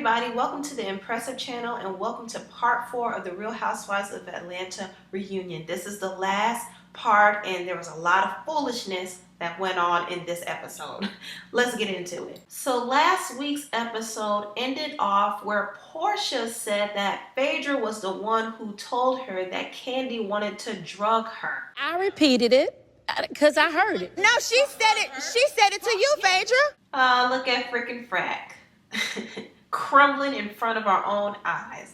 everybody, welcome to the Impressive channel and welcome to part 4 of the Real Housewives of Atlanta reunion. This is the last part and there was a lot of foolishness that went on in this episode. Let's get into it. So last week's episode ended off where Porsha said that Phaedra was the one who told her that Kandi wanted to drug her. I repeated it because I heard it. No, she said it. She said it to you, Phaedra. Look at frickin' Frack. Crumbling in front of our own eyes.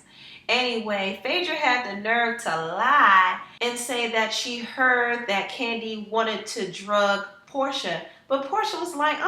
Anyway, Phaedra had the nerve to lie and say that she heard that Kandi wanted to drug Porsha. But Porsha was like,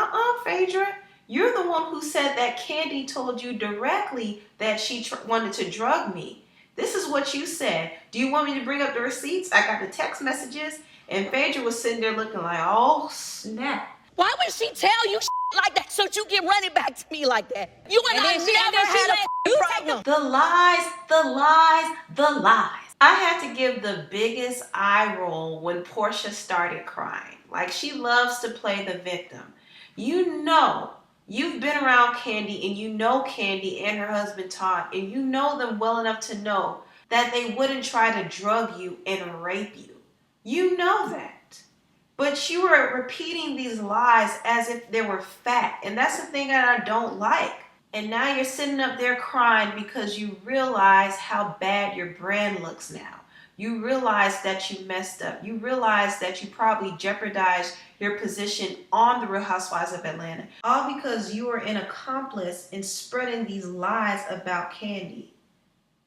Phaedra, you're the one who said that Kandi told you directly that she wanted to drug me. This is what you said. Do you want me to bring up the receipts? I got the text messages. And Phaedra was sitting there looking like, oh, snap. Why would she tell you like that so you get running back to me like that? You and I never had a problem. The lies, the lies, the lies. I had to give the biggest eye roll when Porsha started crying. Like, she loves to play the victim. You know, you've been around Kandi and you know Kandi and her husband Todd, and you know them well enough to know that they wouldn't try to drug you and rape you. You know that. But you were repeating these lies as if they were fact. And that's the thing that I don't like. And now you're sitting up there crying because you realize how bad your brand looks now. You realize that you messed up. You realize that you probably jeopardized your position on the Real Housewives of Atlanta. All because you were an accomplice in spreading these lies about Kandi.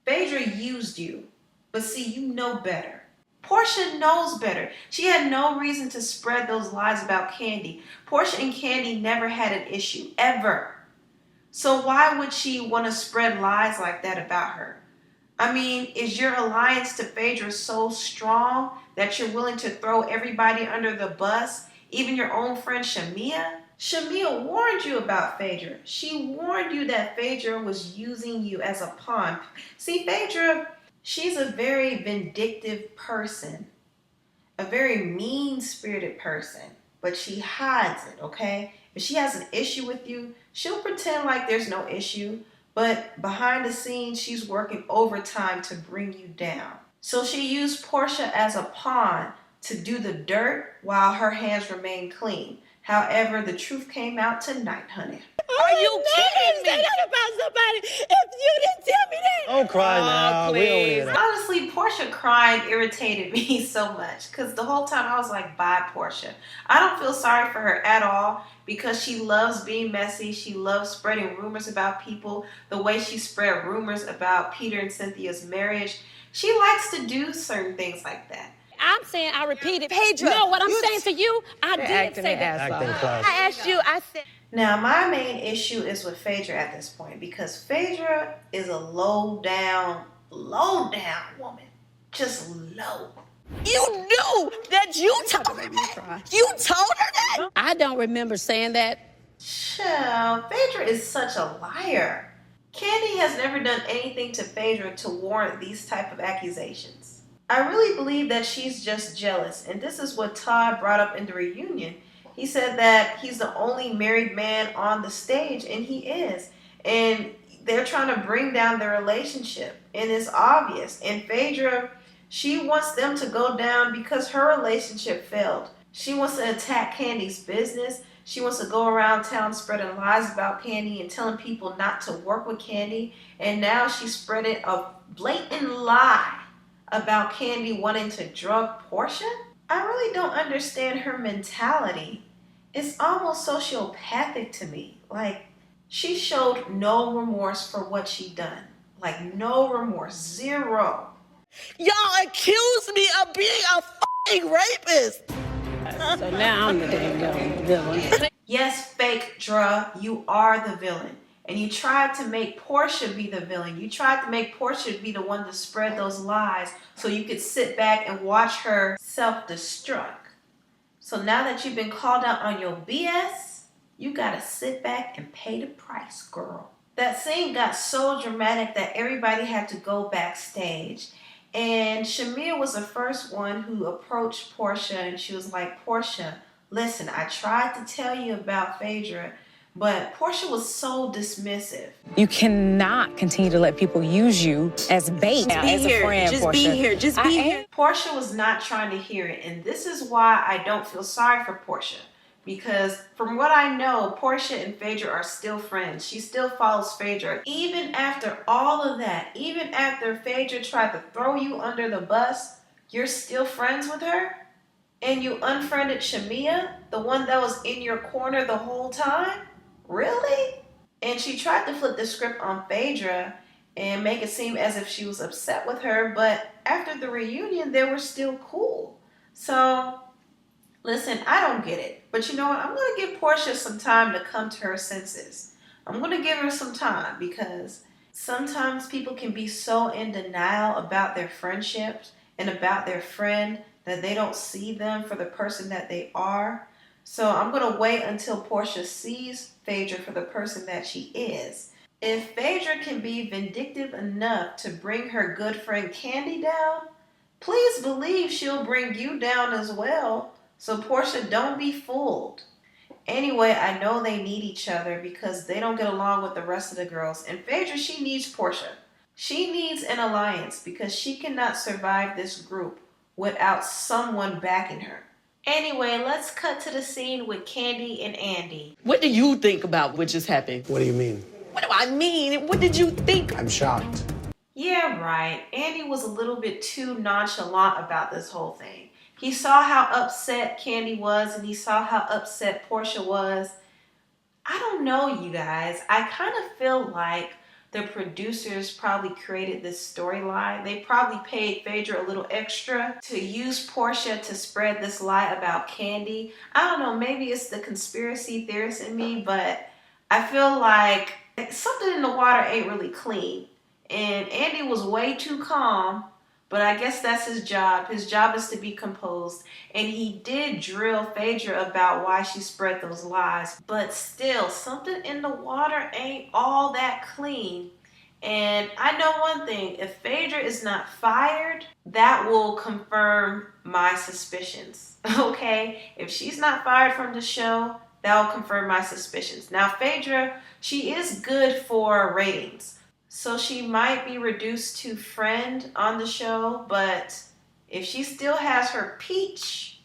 Phaedra used you. But see, you know better. Porsha knows better. She had no reason to spread those lies about Kandi. Porsha and Kandi never had an issue, ever. So why would she want to spread lies like that about her? I mean, is your alliance to Phaedra so strong that you're willing to throw everybody under the bus, even your own friend Shamia? Shamia warned you about Phaedra. She warned you that Phaedra was using you as a pawn. See, Phaedra, she's a very vindictive person, a very mean-spirited person, but she hides it, okay? If she has an issue with you, she'll pretend like there's no issue, but behind the scenes, she's working overtime to bring you down. So she used Porsha as a pawn to do the dirt while her hands remain clean. However, the truth came out tonight, honey. Are you kidding me? Say that about somebody if you didn't tell me that. Don't cry now. Please. Honestly, Porsha crying irritated me so much because the whole time I was like, bye, Porsha. I don't feel sorry for her at all because she loves being messy. She loves spreading rumors about people the way she spread rumors about Peter and Cynthia's marriage. She likes to do certain things like that. I'm saying I repeated. Phaedra, No, what I'm saying to you, I did say that. I asked you, I said. Now, my main issue is with Phaedra at this point because Phaedra is a low down woman. Just low. You knew that you told her that. You told her that? I don't remember saying that. Child, Phaedra is such a liar. Kandi has never done anything to Phaedra to warrant these type of accusations. I really believe that she's just jealous, and this is what Todd brought up in the reunion. He said that he's the only married man on the stage, and he is. And they're trying to bring down their relationship, and it's obvious. And Phaedra, she wants them to go down because her relationship failed. She wants to attack Kandi's business. She wants to go around town spreading lies about Kandi and telling people not to work with Kandi. And now she's spreading a blatant lie about Kandi wanting to drug Porsha. I really don't understand her mentality. It's almost sociopathic to me. Like, she showed no remorse for what she done. Like, no remorse. Zero. Y'all accused me of being a fucking rapist. So now I'm the damn villain. Yes, Phaedra, you are the villain. And you tried to make Porsha be the villain. You tried to make Porsha be the one to spread those lies so you could sit back and watch her self-destruct. So now that you've been called out on your BS, you gotta sit back and pay the price, girl. That scene got so dramatic that everybody had to go backstage. And Shamia was the first one who approached Porsha and she was like, Porsha, listen, I tried to tell you about Phaedra, But Porsha was so dismissive. You cannot continue to let people use you as bait. Just be here. Just be here. Just be here. Porsha was not trying to hear it, and this is why I don't feel sorry for Porsha. Because from what I know, Porsha and Phaedra are still friends. She still follows Phaedra. Even after all of that, even after Phaedra tried to throw you under the bus, you're still friends with her? And you unfriended Shamia, the one that was in your corner the whole time? Really? And she tried to flip the script on Phaedra and make it seem as if she was upset with her, but after the reunion, they were still cool. So, listen, I don't get it. But you know what? I'm going to give Porsha some time to come to her senses. I'm going to give her some time because sometimes people can be so in denial about their friendships and about their friend that they don't see them for the person that they are. So I'm going to wait until Porsha sees Phaedra for the person that she is. If Phaedra can be vindictive enough to bring her good friend Kandi down, please believe she'll bring you down as well. So Porsha, don't be fooled. Anyway, I know they need each other because they don't get along with the rest of the girls. And Phaedra, she needs Porsha. She needs an alliance because she cannot survive this group without someone backing her. Anyway, let's cut to the scene with Kandi and Andy. What do you think about what just happened? What do you mean? What do I mean? What did you think? I'm shocked. Yeah, right. Andy was a little bit too nonchalant about this whole thing. He saw how upset Kandi was and he saw how upset Porsha was. I don't know, you guys. I kind of feel like the producers probably created this storyline. They probably paid Phaedra a little extra to use Porsha to spread this lie about Kandi. I don't know, maybe it's the conspiracy theorist in me, but I feel like something in the water ain't really clean. And Andy was way too calm, but I guess that's his job. His job is to be composed. And he did drill Phaedra about why she spread those lies. But still, something in the water ain't all that clean. And I know one thing. If Phaedra is not fired, that will confirm my suspicions. Okay? If she's not fired from the show, that will confirm my suspicions. Now, Phaedra, she is good for ratings. So she might be reduced to friend on the show, but if she still has her peach,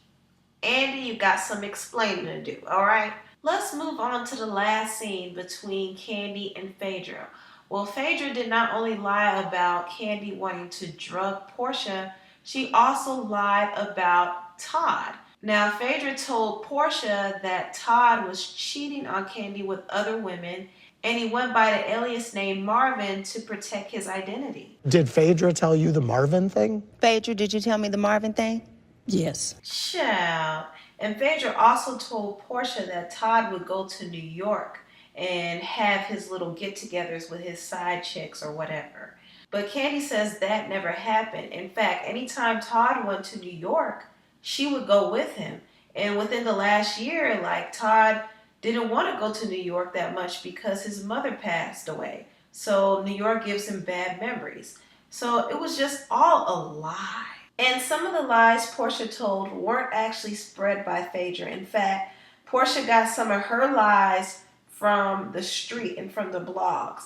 Andy, you got some explaining to do, all right? Let's move on to the last scene between Kandi and Phaedra. Well, Phaedra did not only lie about Kandi wanting to drug Porsha, she also lied about Todd. Now, Phaedra told Porsha that Todd was cheating on Kandi with other women, and he went by the alias name Marvin to protect his identity. Did Phaedra tell you the Marvin thing? Phaedra, did you tell me the Marvin thing? Yes. Child. And Phaedra also told Porsha that Todd would go to New York and have his little get-togethers with his side chicks or whatever. But Kandi says that never happened. In fact, anytime Todd went to New York, she would go with him. And within the last year, Todd didn't want to go to New York that much because his mother passed away. So New York gives him bad memories. So it was just all a lie. And some of the lies Porsha told weren't actually spread by Phaedra. In fact, Porsha got some of her lies from the street and from the blogs.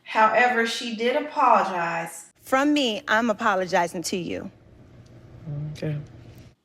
However, she did apologize. From me, I'm apologizing to you. Okay.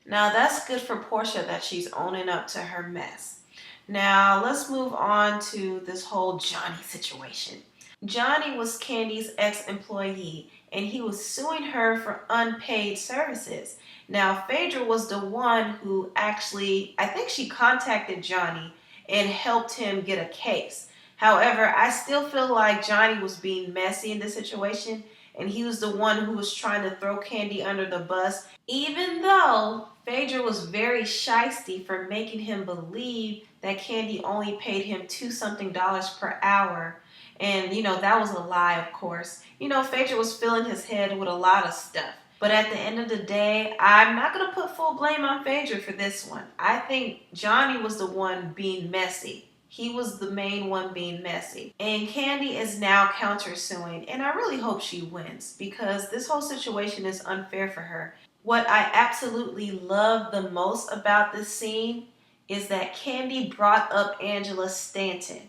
Now that's good for Porsha that she's owning up to her mess. Now, let's move on to this whole Johnnie situation. Johnnie was Kandi's ex-employee, and he was suing her for unpaid services. Now, Phaedra was the one who actually, I think she contacted Johnnie and helped him get a case. However, I still feel like Johnnie was being messy in this situation, and he was the one who was trying to throw Kandi under the bus, even though Phaedra was very shysty for making him believe that Kandi only paid him $2-something per hour. And, that was a lie, of course. Phaedra was filling his head with a lot of stuff. But at the end of the day, I'm not going to put full blame on Phaedra for this one. I think Johnnie was the one being messy. He was the main one being messy. And Kandi is now countersuing, and I really hope she wins because this whole situation is unfair for her. What I absolutely love the most about this scene is that Kandi brought up Angela Stanton.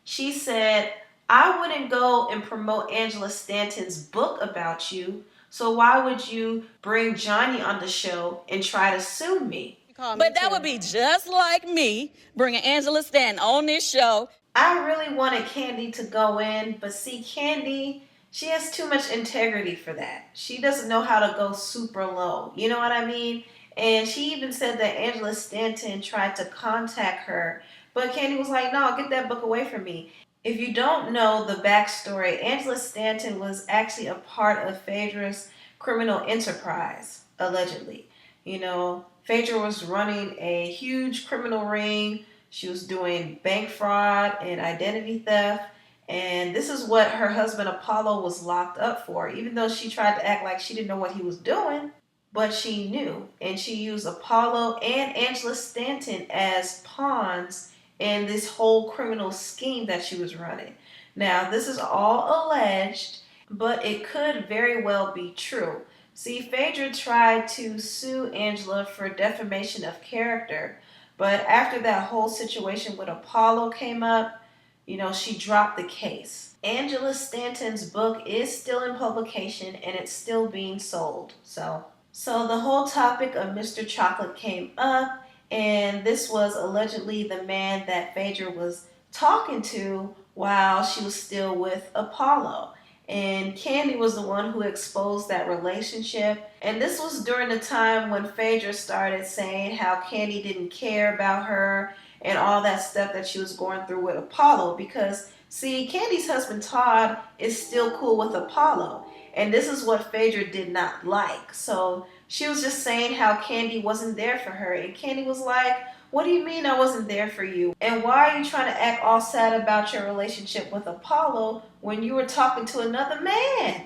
She said, I wouldn't go and promote Angela Stanton's book about you, so why would you bring Johnnie on the show and try to sue me? But that would be just like me bringing Angela Stanton on this show. I really wanted Kandi to go in, but see, Kandi, she has too much integrity for that. She doesn't know how to go super low. You know what I mean? And she even said that Angela Stanton tried to contact her, but Kandi was like, no, get that book away from me. If you don't know the backstory, Angela Stanton was actually a part of Phaedra's criminal enterprise, allegedly. You know, Phaedra was running a huge criminal ring. She was doing bank fraud and identity theft. And this is what her husband Apollo was locked up for, even though she tried to act like she didn't know what he was doing. But she knew. And she used Apollo and Angela Stanton as pawns in this whole criminal scheme that she was running. Now, this is all alleged, but it could very well be true. See, Phaedra tried to sue Angela for defamation of character, but after that whole situation with Apollo came up, you know, she dropped the case. Angela Stanton's book is still in publication and it's still being sold. So the whole topic of Mr. Chocolate came up, and this was allegedly the man that Phaedra was talking to while she was still with Apollo. And Kandi was the one who exposed that relationship. And this was during the time when Phaedra started saying how Kandi didn't care about her and all that stuff that she was going through with Apollo. Because, see, Kandi's husband Todd is still cool with Apollo. And this is what Phaedra did not like. So she was just saying how Kandi wasn't there for her. And Kandi was like, what do you mean I wasn't there for you? And why are you trying to act all sad about your relationship with Apollo when you were talking to another man?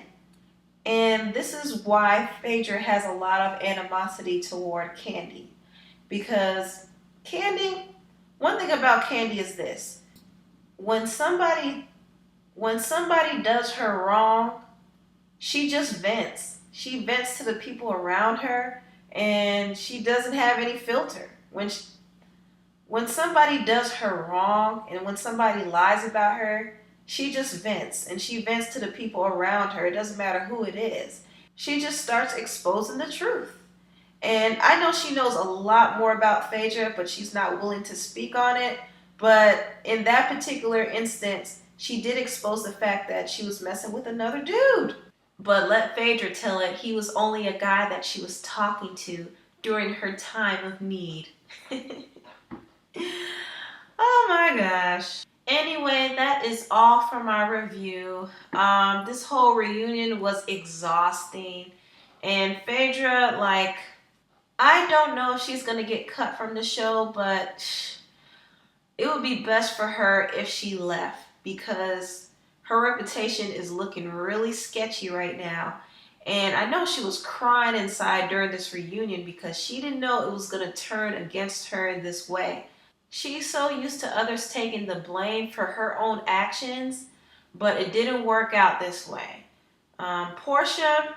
And this is why Phaedra has a lot of animosity toward Kandi. Because Kandi, one thing about Kandi is this. When somebody does her wrong, she just vents. She vents to the people around her, and she doesn't have any filter. When somebody does her wrong and when somebody lies about her, she just vents, and she vents to the people around her. It doesn't matter who it is. She just starts exposing the truth. And I know she knows a lot more about Phaedra, but she's not willing to speak on it. But in that particular instance, she did expose the fact that she was messing with another dude. But let Phaedra tell it, he was only a guy that she was talking to during her time of need. Oh my gosh. Anyway, that is all for my review. This whole reunion was exhausting. And Phaedra, like, I don't know if she's going to get cut from the show, but it would be best for her if she left, because her reputation is looking really sketchy right now. And I know she was crying inside during this reunion because she didn't know it was going to turn against her in this way. She's so used to others taking the blame for her own actions, but it didn't work out this way. Porsha,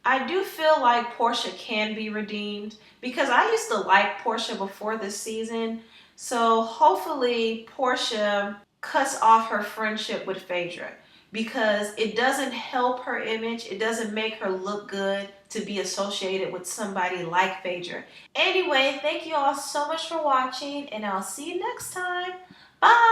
I do feel like Porsha can be redeemed because I used to like Porsha before this season. So hopefully Porsha cuts off her friendship with Phaedra, because it doesn't help her image. It doesn't make her look good to be associated with somebody like Phaedra. Anyway, thank you all so much for watching, and I'll see you next time. Bye!